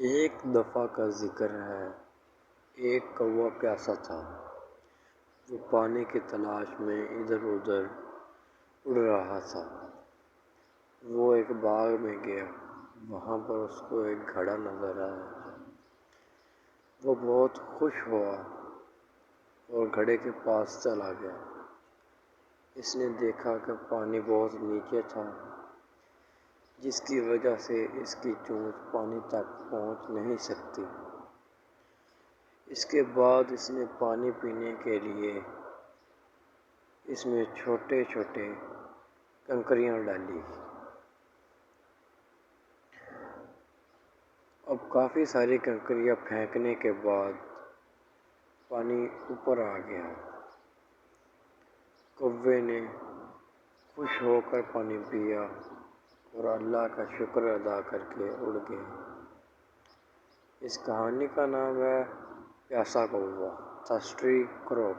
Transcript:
ایک دفعہ کا ذکر ہے، ایک کوا پیاسا تھا۔ وہ پانی کی تلاش میں ادھر ادھر اڑ رہا تھا۔ وہ ایک باغ میں گیا، وہاں پر اس کو ایک گھڑا نظر آیا۔ وہ بہت خوش ہوا اور گھڑے کے پاس چلا گیا۔ اس نے دیکھا کہ پانی بہت نیچے تھا، جس کی وجہ سے اس کی چونچ پانی تک پہنچ نہیں سکتی۔ اس کے بعد اس نے پانی پینے کے لیے اس میں چھوٹے چھوٹے کنکریاں ڈالی۔ اب کافی ساری کنکریاں پھینکنے کے بعد پانی اوپر آ گیا۔ کوے نے خوش ہو کر پانی پیا اور اللہ کا شکر ادا کر کے اڑ گیا۔ اس کہانی کا نام ہے پیاسا کوا، تھرسٹی کرو۔